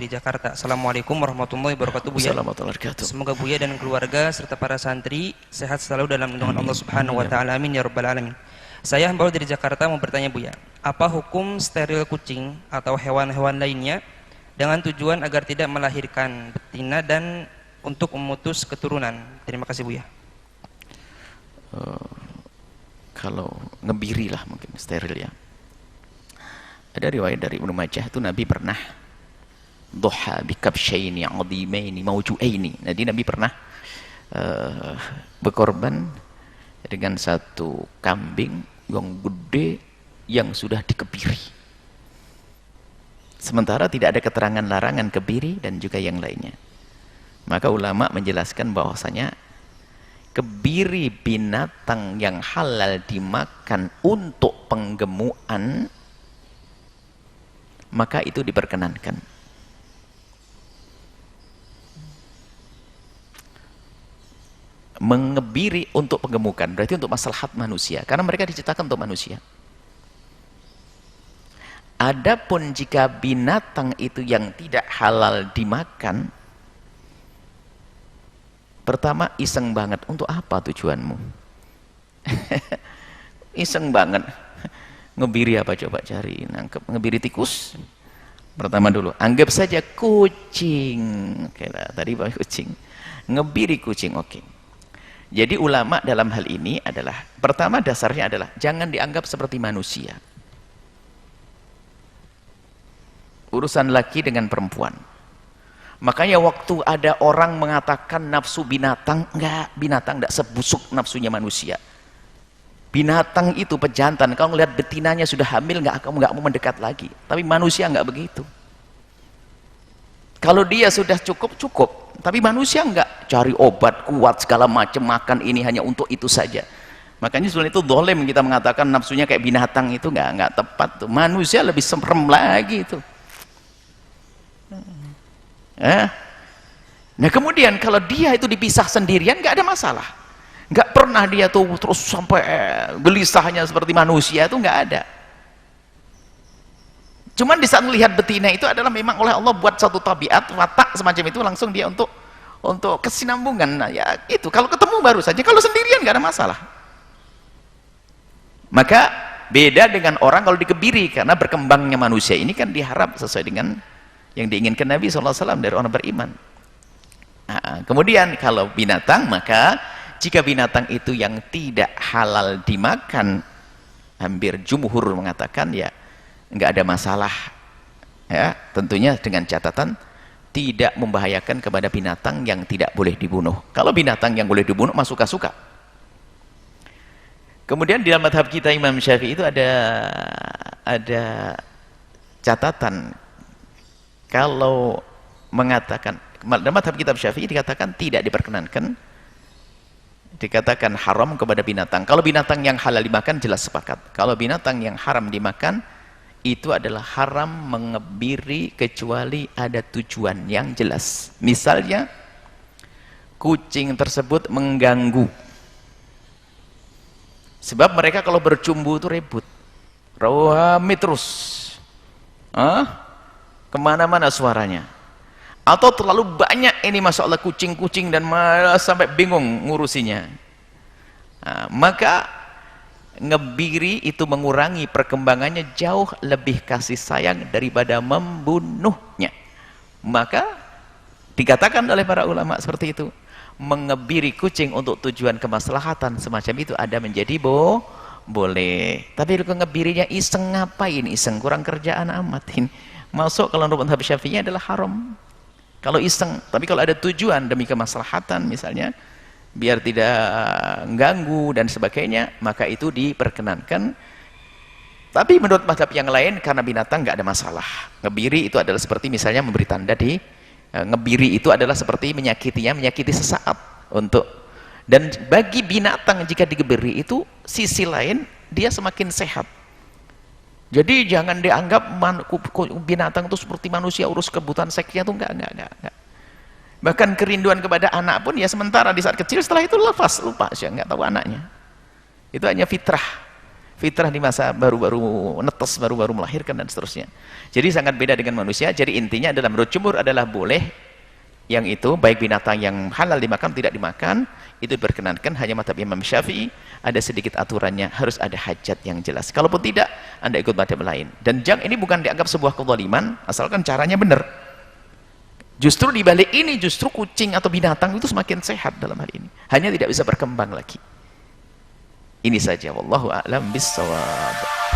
dari Jakarta. Assalamualaikum warahmatullahi wabarakatuh, Buya. Semoga Buya dan keluarga serta para santri sehat selalu dalam lindungan Allah Subhanahu wa taala. Amin ya rabbal alamin. Saya hamba dari Jakarta mau bertanya, Buya, apa hukum steril kucing atau hewan-hewan lainnya dengan tujuan agar tidak melahirkan betina dan untuk memutus keturunan? Terima kasih, Buya. Kalau ngebiri lah mungkin steril ya. Ada riwayat dari Ibnu Majah itu Nabi pernah duha bikabsyaini 'azimaini mawju'aini. Jadi Nabi pernah berkorban dengan satu kambing yang gede yang sudah dikebiri. Sementara tidak ada keterangan larangan kebiri dan juga yang lainnya. Maka ulama menjelaskan bahwasanya kebiri binatang yang halal dimakan untuk penggemukan maka itu diperkenankan. Mengebiri untuk penggemukan berarti untuk maslahat manusia, karena mereka diciptakan untuk manusia. Adapun jika binatang itu yang tidak halal dimakan, pertama iseng banget. Untuk apa tujuanmu? Iseng banget. Ngebiri apa coba cari? Nangkep ngebiri tikus. Pertama dulu, anggap saja kucing. Oke lah, tadi pakai kucing. Ngebiri kucing, oke. Jadi ulama dalam hal ini adalah, pertama dasarnya adalah jangan dianggap seperti manusia. Urusan laki dengan perempuan. Makanya waktu ada orang mengatakan nafsu binatang, enggak, binatang enggak sebusuk nafsunya manusia. Binatang itu pejantan, kalau melihat betinanya sudah hamil kamu nggak mau mendekat lagi. Tapi manusia nggak begitu. Kalau dia sudah cukup, tapi manusia nggak, cari obat kuat segala macam, makan ini hanya untuk itu saja. Makanya sebenarnya itu zalim kita mengatakan nafsunya kayak binatang, itu nggak tepat tuh. Manusia lebih serem lagi itu. Nah kemudian kalau dia itu dipisah sendirian nggak ada masalah. Nggak pernah dia tuh terus sampai gelisahnya seperti manusia, itu nggak ada. Cuman di saat melihat betina itu adalah memang oleh Allah buat satu tabiat watak semacam itu, langsung dia untuk kesinambungan. Nah ya itu, kalau ketemu baru saja, kalau sendirian nggak ada masalah. Maka beda dengan orang kalau dikebiri, karena berkembangnya manusia ini kan diharap sesuai dengan yang diinginkan Nabi SAW dari orang beriman. Nah, kemudian kalau binatang, maka jika binatang itu yang tidak halal dimakan, hampir jumhur mengatakan ya nggak ada masalah ya, tentunya dengan catatan tidak membahayakan kepada binatang yang tidak boleh dibunuh. Kalau binatang yang boleh dibunuh mah suka-suka. Kemudian di dalam madhab kita Imam Syafi'i itu ada catatan, kalau mengatakan dalam madhab kitab Syafi'i dikatakan tidak diperkenankan, dikatakan haram kepada binatang. Kalau binatang yang halal dimakan jelas sepakat. Kalau binatang yang haram dimakan, itu adalah haram mengebiri kecuali ada tujuan yang jelas. Misalnya kucing tersebut mengganggu, sebab mereka kalau bercumbu itu ribut, rame terus, kemana-mana suaranya, atau terlalu banyak ini masya Allah kucing-kucing dan malah sampai bingung ngurusinya. Nah, maka ngebiri itu mengurangi perkembangannya, jauh lebih kasih sayang daripada membunuhnya. Maka dikatakan oleh para ulama seperti itu, mengebiri kucing untuk tujuan kemaslahatan semacam itu ada menjadi boleh. Tapi kalau ngebirinya iseng, ngapain iseng, kurang kerjaan amatin. Masuk kalau menurut madhab Syafi'i adalah haram kalau iseng. Tapi kalau ada tujuan demi kemaslahatan, misalnya biar tidak ganggu dan sebagainya, maka itu diperkenankan. Tapi menurut madhab yang lain, karena binatang nggak ada masalah. Ngebiri itu adalah seperti misalnya memberi tanda ngebiri itu adalah seperti menyakitinya, menyakiti sesaat untuk. Dan bagi binatang jika digebiri itu sisi lain dia semakin sehat. Jadi jangan dianggap binatang itu seperti manusia, urus kebutuhan seksnya itu enggak. Bahkan kerinduan kepada anak pun ya sementara di saat kecil, setelah itu lepas, lupa, saya enggak tahu anaknya. Itu hanya fitrah. fitrah di masa baru-baru netes, baru-baru melahirkan dan seterusnya. Jadi sangat beda dengan manusia. Jadi intinya adalah menurut jumhur adalah boleh yang itu, baik binatang yang halal dimakan tidak dimakan, itu diperkenankan. Hanya mazhab Imam Syafi'i ada sedikit aturannya, harus ada hajat yang jelas. Kalaupun tidak, Anda ikut mazhab lain. Dan ini bukan dianggap sebuah kezaliman, asalkan caranya benar. Justru di balik ini, justru kucing atau binatang itu semakin sehat dalam hal ini. Hanya tidak bisa berkembang lagi. Ini saja, wallahu a'lam bissawab.